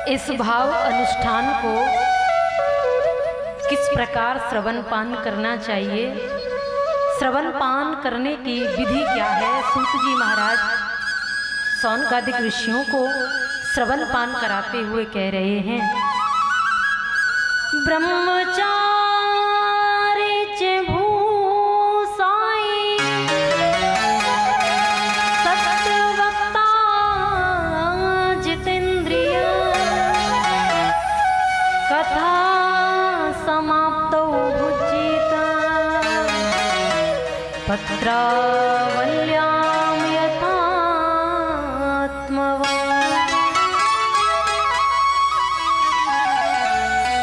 इस भाव अनुष्ठान को किस प्रकार श्रवण पान करना चाहिए, श्रवण पान करने की विधि क्या है, सूत जी महाराज शौनकादिक ऋषियों को श्रवण पान कराते हुए कह रहे हैं। ब्रह्मचारी च भूसाई सत्यवक्ता जितेन्द्रिय कथा समाप्तौ भुजिता पत्रावल्यां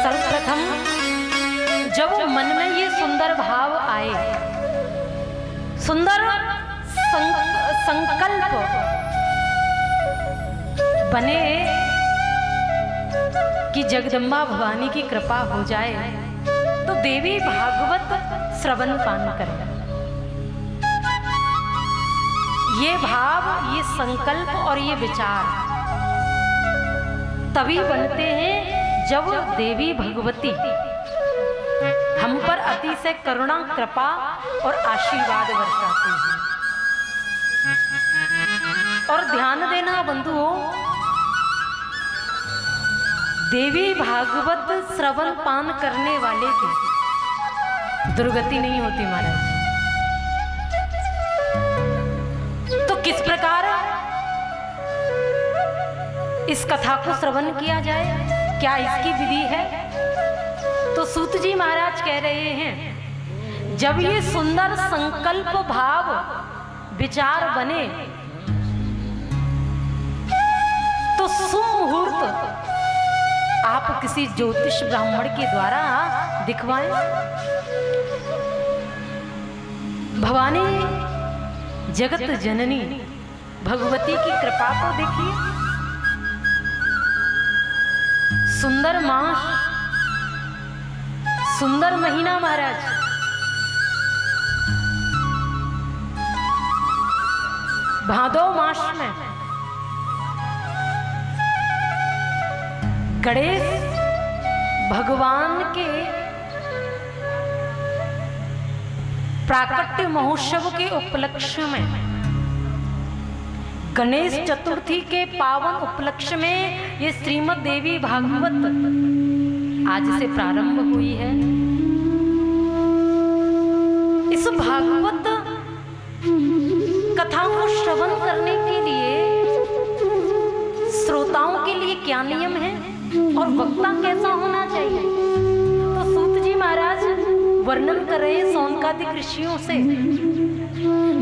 सर्वप्रथम जब मन में ये सुंदर भाव आए, सुंदर संकल्प बने कि जगदम्बा भवानी की कृपा हो जाए, तो देवी भागवत श्रवण पान करें। ये भाव, ये संकल्प और ये विचार तभी बनते हैं जब देवी भगवती हम पर अति से करुणा, कृपा और आशीर्वाद बरसाती हैं। और ध्यान देना बंधुओं, देवी भागवत श्रवण पान करने वाले की दुर्गति नहीं होती महाराज। तो किस प्रकार इस कथा को श्रवण किया जाए, क्या इसकी विधि है? तो सूत जी महाराज कह रहे हैं, जब ये सुंदर संकल्प भाव विचार बने तो सुमुहूर्त आप किसी ज्योतिष ब्राह्मण के द्वारा दिखवाएं। भवानी जगत जननी भगवती की कृपा को देखिए। सुंदर मास, सुंदर महीना महाराज, भादो मास में गणेश भगवान के प्राकट्य महोत्सव के उपलक्ष्य में, गणेश चतुर्थी के पावन उपलक्ष्य में ये श्रीमद् देवी भागवत आज से प्रारंभ हुई है। इस भागवत कथा को श्रवण करने के लिए श्रोताओं के लिए क्या नियम है और वक्ता कैसा होना चाहिए, तो सूत जी महाराज वर्णन कर रहे हैं शौनकादिक ऋषियों से।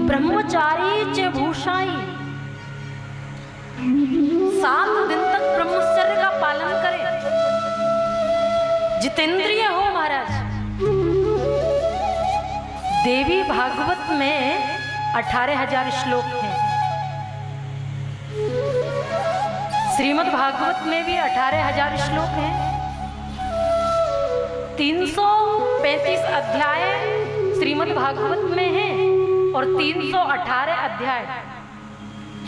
ब्रह्मचारी च भूषाई, 7 दिन तक ब्रह्मचर्य का पालन करें, जितेंद्रिय हो महाराज। देवी भागवत में 18,000 श्लोक हैं, श्रीमद् भागवत में भी 18,000 श्लोक हैं, 335 अध्याय श्रीमद् भागवत में हैं और 318 अध्याय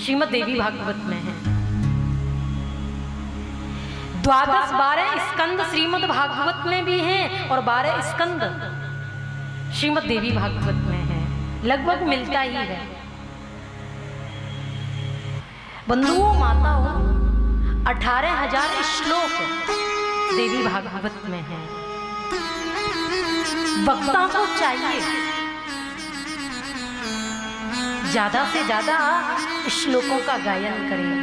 श्रीमद् देवी भागवत में है। 12 स्कंद श्रीमद् भागवत में भी हैं और 12 स्कंद श्रीमद् देवी भागवत में है, लगभग मिलता ही है। बंधुओं माताओं, 18,000 श्लोक देवी भागवत में है। वक्ता को चाहिए ज्यादा से ज्यादा श्लोकों का गायन करें,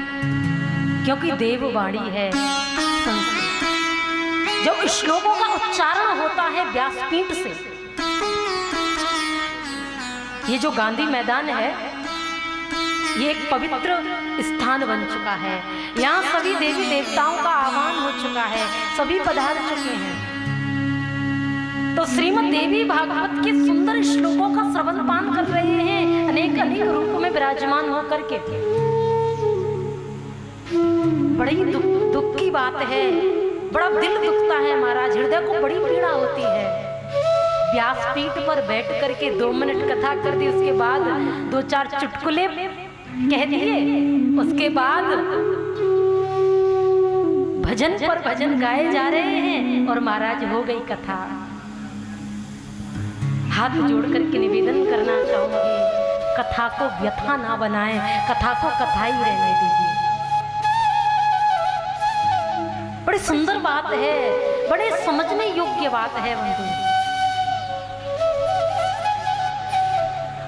क्योंकि देववाणी है संस्कृत। जब श्लोकों का उच्चारण होता है व्यासपीठ से, ये जो गांधी मैदान है ये एक पवित्र स्थान बन चुका है। यहाँ सभी देवी देवताओं का आह्वान हो चुका है, सभी पधार चुके हैं। तो श्रीमद् देवी भागवत के सुंदर श्लोकों का श्रवण पान कर रहे हैं, अनेक अनेक रूप में विराजमान होकर के। बड़ी दुख की बात है, बड़ा दिल दुखता है महाराज, हृदय को बड़ी पीड़ा होती है। व्यासपीठ पर बैठ करके 2 मिनट कथा कर दी, उसके बाद 2-4 चुटकुले कह दिए, उसके बाद भजन पर भजन गाए जा रहे हैं और महाराज हो गई कथा। हाथ जोड़ करके निवेदन करना चाहूंगी, कथा को व्यथा ना बनाएं, कथा को कथा ही रहने दीजिए। बड़ी सुंदर बात है, बड़े समझने योग्य बात है बंधु।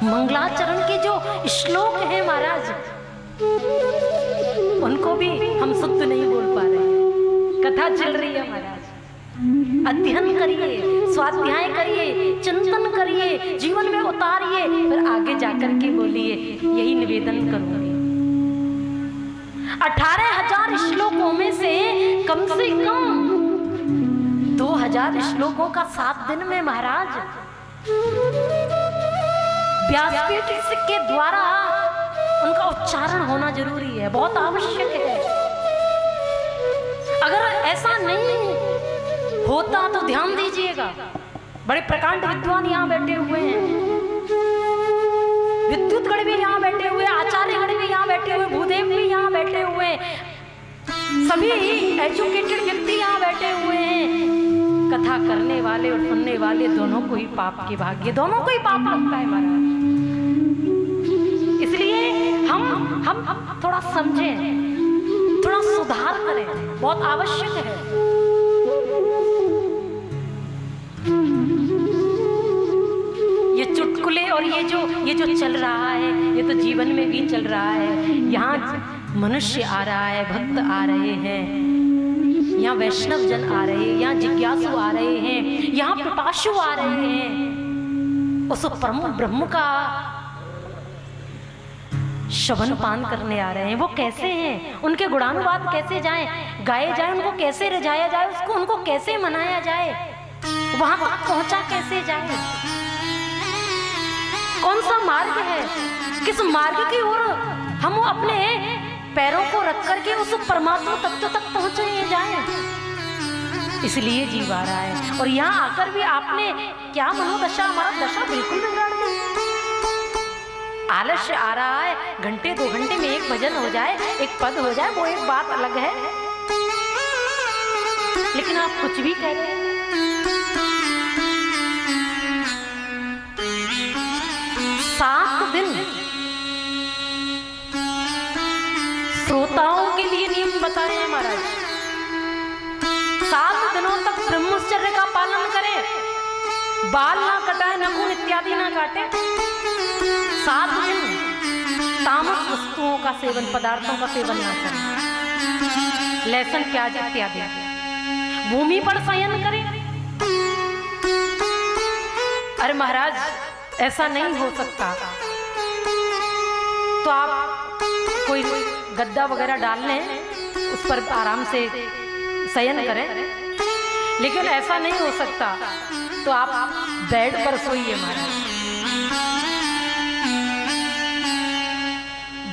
मंगलाचरण के जो श्लोक हैं महाराज, उनको भी हम शुद्ध नहीं बोल पा रहे हैं। कथा चल रही है महाराज, अध्ययन करिए, स्वाध्याय करिए, चिंतन करिए, जीवन में उतारिए, फिर आगे जाकर के बोलिए। यही निवेदन करूंगी। 18,000 श्लोकों में से कम 2,000 श्लोकों का 7 दिन में महाराज व्यासपीठ के द्वारा उनका उच्चारण होना जरूरी है, बहुत आवश्यक है। अगर ऐसा नहीं होता तो ध्यान दीजिएगा, बड़े प्रकांड विद्वान यहाँ बैठे हुए हैं, विद्युत गण भी यहाँ बैठे हुए, आचार्य गण भी यहाँ बैठे हुए, भूदेव भी यहाँ बैठे हुए, सभी एजुकेटेड व्यक्ति यहाँ बैठे हुए हैं। कथा करने वाले और सुनने वाले दोनों को ही पाप के भाग्य, दोनों को ही पाप लगता है महाराज। इसलिए हम थोड़ा समझें, थोड़ा सुधार करें, बहुत आवश्यक है। ये चुटकुले और ये जो चल रहा है, ये तो जीवन में भी चल रहा है। यहाँ मनुष्य आ रहा है, भक्त आ रहे हैं, यहाँ वैष्णव जन आ रहे हैं, यहाँ जिज्ञासु आ रहे हैं, यहाँ पिपासु आ रहे हैं, उस परम ब्रह्म का श्रवण पान करने आ रहे हैं। वो कैसे हैं, उनके गुणानुवाद कैसे गाए जाए, उनको कैसे रिझाया जाए, उसको उनको कैसे मनाया जाए, वहां तक पहुंचा कैसे जाए, कौन सा मार्ग है, किस मार्ग की ओर हम अपने पैरों को रख करके उस परमात्मा तत्व तक पहुंचे जाए। इसलिए जीव आ रहा है। और यहाँ आकर भी आपने क्या मनोदशा, हमारा दशा बिल्कुल बिगाड़ दी। आलस्य आ रहा है, घंटे 2 घंटे में एक भजन हो जाए, एक पद हो जाए, वो एक बात अलग है, लेकिन आप कुछ भी कह रहे हैं। 7 दिन श्रोताओं के लिए नियम बताए हैं महाराज। 7 दिनों तक ब्रह्मचर्य का पालन करें, बाल ना कटाए, नाखून इत्यादि ना काटे। 7 दिन तामस वस्तुओं का सेवन, पदार्थों का सेवन ना करें, लहसुन प्याज इत्यादि। भूमि पर शयन करें। अरे महाराज ऐसा नहीं हो सकता, तो आप कोई गद्दा वगैरह डाल लें, उस पर आराम से शयन करें। लेकिन ऐसा नहीं हो सकता तो आप बेड पर सोइए महाराज।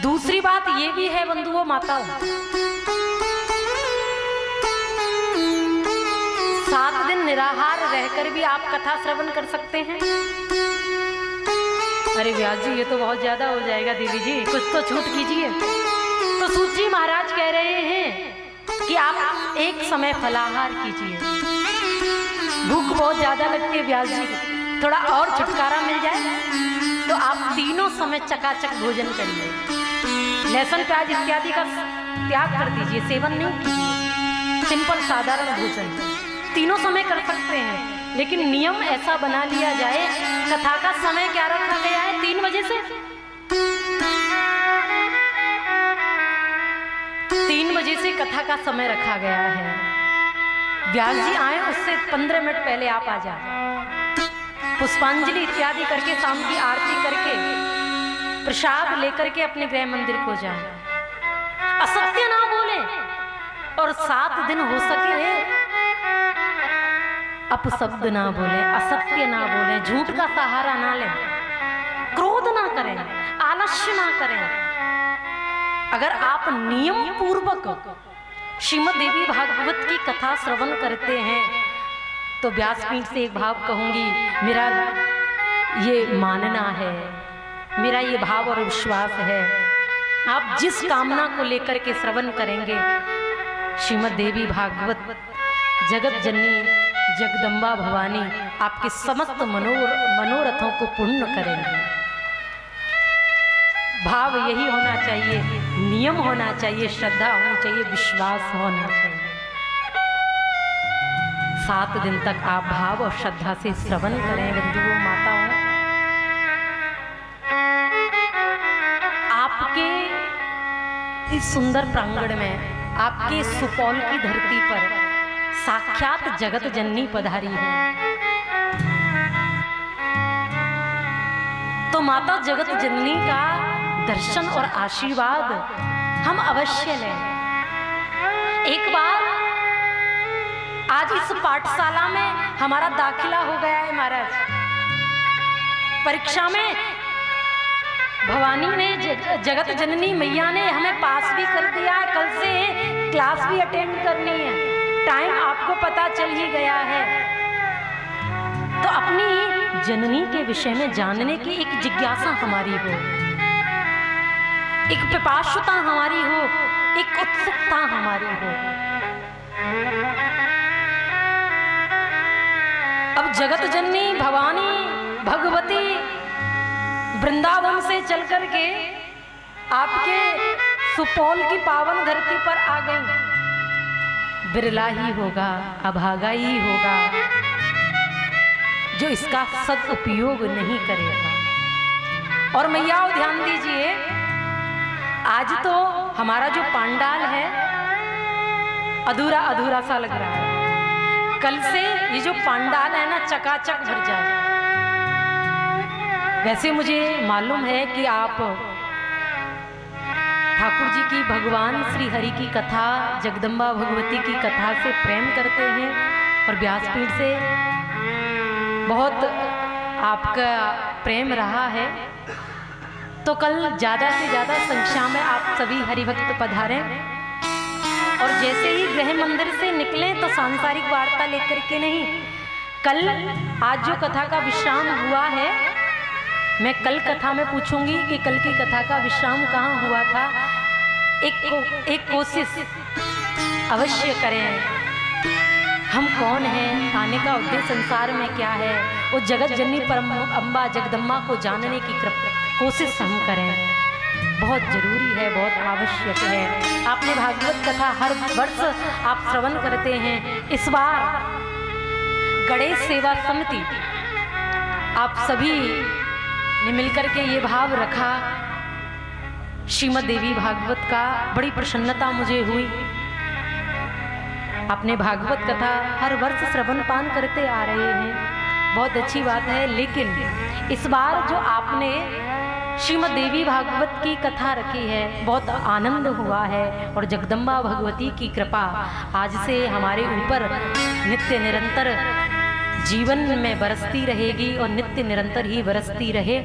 दूसरी बात ये भी है बंधुओं माताओं, 7 दिन निराहार रहकर भी आप कथा श्रवण कर सकते हैं। अरे व्यास जी ये तो बहुत ज्यादा हो जाएगा, देवी जी कुछ तो छूट कीजिए। तो सूत जी महाराज कह रहे हैं कि आप एक समय फलाहार कीजिए। भूख बहुत ज्यादा लगती है व्यास जी, थोड़ा और छुटकारा मिल जाए तो आप तीनों समय चकाचक भोजन करिए। लहसुन प्याज इत्यादि का त्याग कर दीजिए, सेवन नहीं कीजिए, सिंपल साधारण भोजन तीनों समय कर सकते हैं। लेकिन नियम ऐसा बना लिया जाए, कथा का समय क्या रखा गया है, 3 बजे से 3 बजे से कथा का समय रखा गया है। व्यास जी आए उससे 15 मिनट पहले आप आ जाए, पुष्पांजलि इत्यादि करके, शाम की आरती करके, प्रसाद लेकर के अपने गृह मंदिर को जाएं। असत्य ना बोले और 7 दिन हो सके अपशब्द ना बोले, असत्य ना बोले, झूठ का सहारा ना लें, क्रोध ना करें, आलस्य ना करें। अगर आप नियम पूर्वक श्रीमद् देवी भागवत की कथा श्रवण करते हैं तो व्यासपीठ से एक भाव कहूंगी, मेरा ये मानना है, मेरा ये भाव और विश्वास है, आप जिस कामना को लेकर के श्रवण करेंगे श्रीमद् देवी भागवत जगत जननी जगदम्बा भवानी आपके समस्त मनोरथों को पूर्ण करेंगे। भाव यही होना चाहिए, नियम होना चाहिए, श्रद्धा होनी चाहिए, विश्वास होना चाहिए। 7 दिन तक आप भाव और श्रद्धा से श्रवण करें बंधुओं माताओं। आपके इस सुंदर प्रांगण में, आपके सुपौल की धरती पर साक्षात जगत जननी पधारी है। तो माता जगत जननी का दर्शन और आशीर्वाद हम अवश्य लें। एक बार आज इस पाठशाला में हमारा दाखिला हो गया है महाराज। परीक्षा में भवानी ने, जगत जननी मैया ने हमें पास भी कर दिया है। कल से क्लास भी अटेंड करनी है। टाइम आपको पता चल ही गया है। तो अपनी जननी के विषय में जानने की एक जिज्ञासा हमारी हो, एक पिपाशुता हमारी हो, एक उत्सुकता हमारी हो। अब जगत जननी भवानी भगवती वृंदावन से चल करके आपके सुपौल की पावन धरती पर आ गई। बिरला ही होगा, अभागा ही होगा जो इसका सदुपयोग नहीं करेगा। और मैया ध्यान दीजिए, आज तो हमारा जो पांडाल है अधूरा अधूरा सा लग रहा है। कल से ये जो पांडाल है ना चकाचक भर जाएगा। वैसे मुझे मालूम है कि आप ठाकुर जी की, भगवान श्री हरि की कथा, जगदम्बा भगवती की कथा से प्रेम करते हैं और व्यासपीठ से बहुत आपका प्रेम रहा है। तो कल ज़्यादा से ज़्यादा संख्या में आप सभी हरिभक्त पधारें और जैसे ही गृह मंदिर से निकलें तो सांसारिक वार्ता लेकर के नहीं। कल आज जो कथा का विश्राम हुआ है, मैं कल कथा में पूछूंगी कि कल की कथा का विश्राम कहाँ हुआ था। एक कोशिश अवश्य करें। हम कौन हैं, आने का उद्देश्य संसार में क्या है, वो जगत जननी परम अम्बा जगदम्बा को जानने की कोशिश हम करें। बहुत जरूरी है, बहुत आवश्यक है। आपने भागवत कथा हर वर्ष आप श्रवण करते हैं। इस बार गणेश सेवा समिति आप सभी ने मिलकर के ये भाव रखा श्रीमद् देवी भागवत का। बड़ी प्रसन्नता मुझे हुई। आपने भागवत कथा हर वर्ष श्रवण पान करते आ रहे हैं, बहुत अच्छी बात है। लेकिन इस बार जो आपने श्रीमद् देवी भागवत की कथा रखी है, बहुत आनंद हुआ है। और जगदम्बा भगवती की कृपा आज से हमारे ऊपर नित्य निरंतर जीवन में बरसती रहेगी और नित्य निरंतर ही बरसती रहे।